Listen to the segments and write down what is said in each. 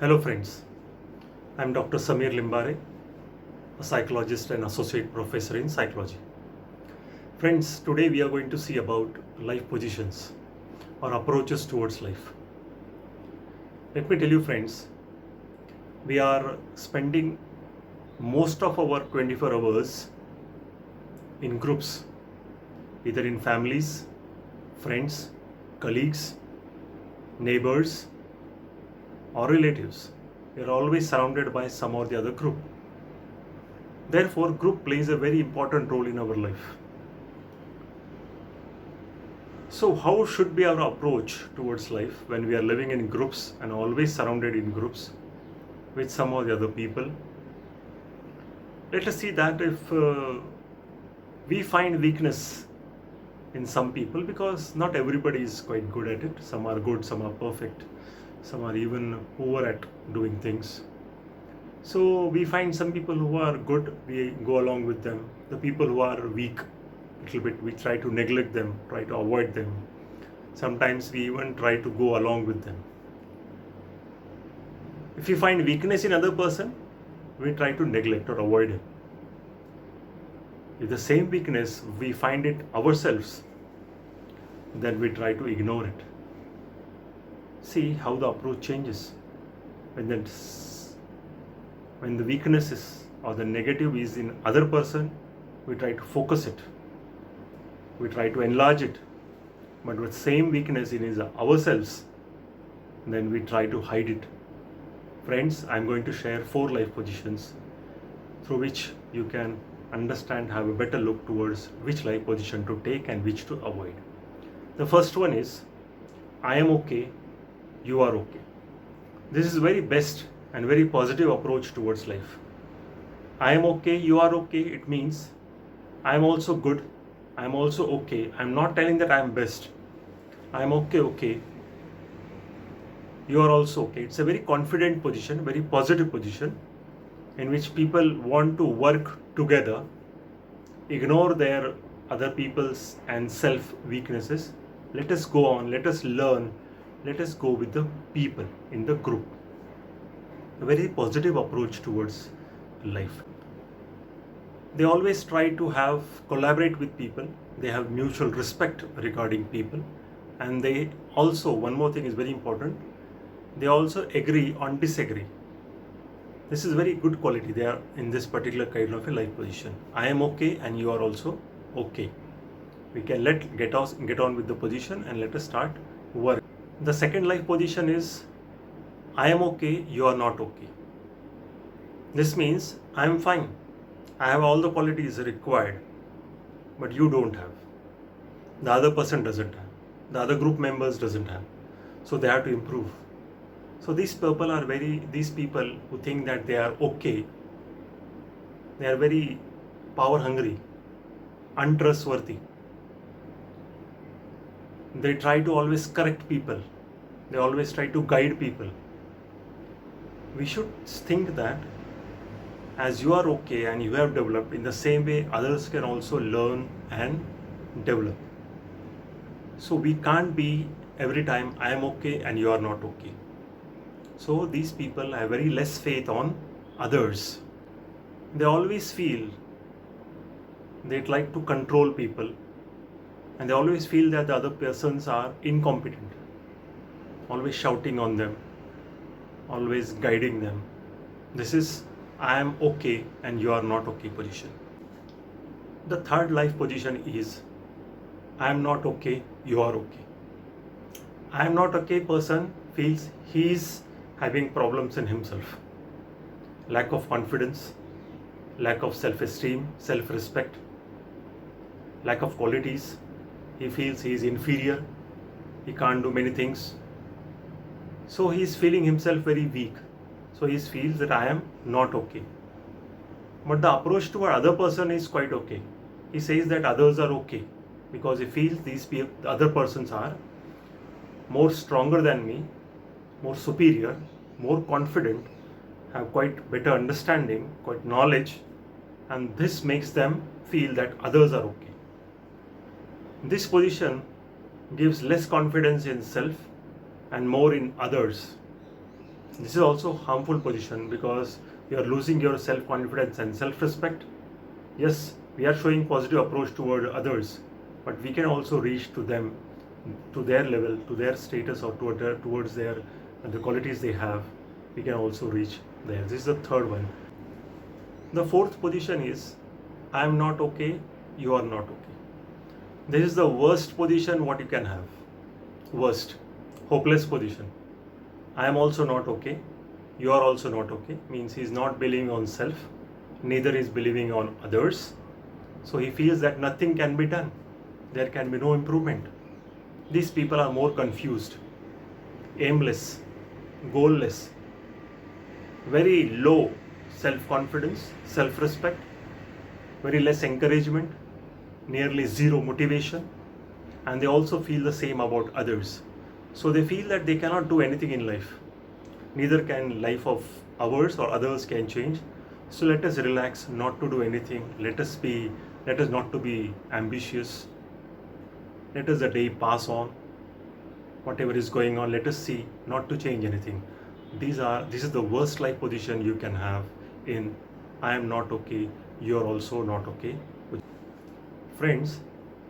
Hello, friends. I'm Dr. Samir Limbare, a psychologist and associate professor in psychology. Friends, today we are going to see about life positions or approaches towards life. Let me tell you, friends, we are spending most of our 24 hours in groups, either in families, friends, colleagues, neighbors, or relatives. We are always surrounded by some or the other group. Therefore, group plays a very important role in our life. So, how should be our approach towards life when we are living in groups and always surrounded in groups with some or the other people? Let us see that if we find weakness in some people, because not everybody is quite good at it. Some are good, some are perfect, some are even poor at doing things. So we find some people who are good, we go along with them. The people who are weak, little bit, we try to neglect them, try to avoid them. Sometimes we even try to go along with them. If we find weakness in other person, we try to neglect or avoid him. If the same weakness we find it ourselves, then we try to ignore it. See how the approach changes. When the weakness is or the negative is in other person, we try to focus it. We try to enlarge it. But with same weakness in ourselves, then we try to hide it. Friends, I'm going to share 4 life positions through which you can understand, have a better look towards which life position to take and which to avoid. The first one is, I am okay, you are okay. This is very best and very positive approach towards life. I am okay, you are okay. It means I am also good, I am also okay. I am not telling that I am best. I am okay. You are also okay. It's a very confident position, very positive position in which people want to work together, ignore their other people's and self weaknesses. Let us go on, let us learn, let us go with the people in the group. A very positive approach towards life. They always try to collaborate with people. They have mutual respect regarding people. And they also, one more thing is very important, they also agree on disagree. This is very good quality. They are in this particular kind of a life position. I am okay and you are also okay. We can get on with the position and let us start work. The second life position is, I am okay, you are not okay. This means I am fine. I have all the qualities required, but you don't have. The other person doesn't have. The other group members doesn't have. So they have to improve. So these people who think that they are okay, they are very power hungry, untrustworthy. They try to always correct people. They always try to guide people. We should think that as you are okay and you have developed, in the same way others can also learn and develop. So we can't be every time I am okay and you are not okay. So these people have very less faith on others. They always feel they'd like to control people, and they always feel that the other persons are incompetent, always shouting on them, always guiding them. This is I am okay and you are not okay position. The third life position is, I am not okay, you are okay. I am not okay person feels he is having problems in himself. Lack of confidence, lack of self-esteem, self-respect, lack of qualities. He feels he is inferior, he can't do many things. So he is feeling himself very weak. So he feels that I am not okay. But the approach to other person is quite okay. He says that others are okay because he feels the other persons are more stronger than me, more superior, more confident, have quite better understanding, quite knowledge, and this makes them feel that others are okay. This position gives less confidence in self and more in others. This is also harmful position because you are losing your self-confidence and self-respect. Yes, we are showing positive approach toward others, but we can also reach to them, to their level, to their status, or towards their the qualities they have. We can also reach there. This is the third one. The fourth position is I am not okay, you are not okay. This is the worst position what you can have. Worst, hopeless position. I am also not okay, you are also not okay, means he is not believing on self, neither is believing on others. So he feels that nothing can be done, there can be no improvement. These people are more confused, aimless, goalless, very low self-confidence, self-respect, very less encouragement, nearly zero motivation, and they also feel the same about others. So they feel that they cannot do anything in life. Neither can life of ours or others can change. So let us relax, not to do anything. Let us not to be ambitious. Let us the day pass on. Whatever is going on, let us see, not to change anything. This is the worst life position you can have in I am not okay, you are also not okay. Friends,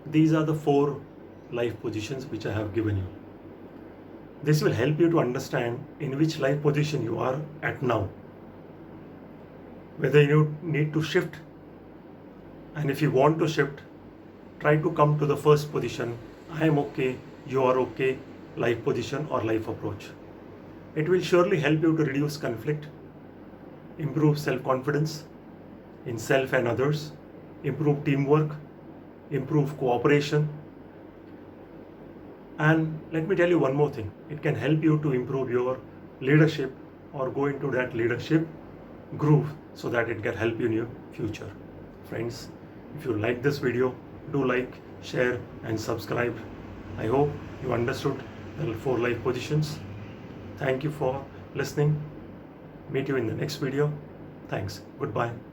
these are the 4 life positions which I have given you. This will help you to understand in which life position you are at now. Whether you need to shift, and if you want to shift, try to come to the first position, I am okay, you are okay, life position or life approach. It will surely help you to reduce conflict, improve self-confidence in self and others, improve teamwork, improve cooperation. And let me tell you one more thing, it can help you to improve your leadership or go into that leadership groove so that it can help you in your future. Friends, if you like this video, do like, share and subscribe. I hope you understood the 4 life positions. Thank you for listening. Meet you in the next video. Thanks. Goodbye.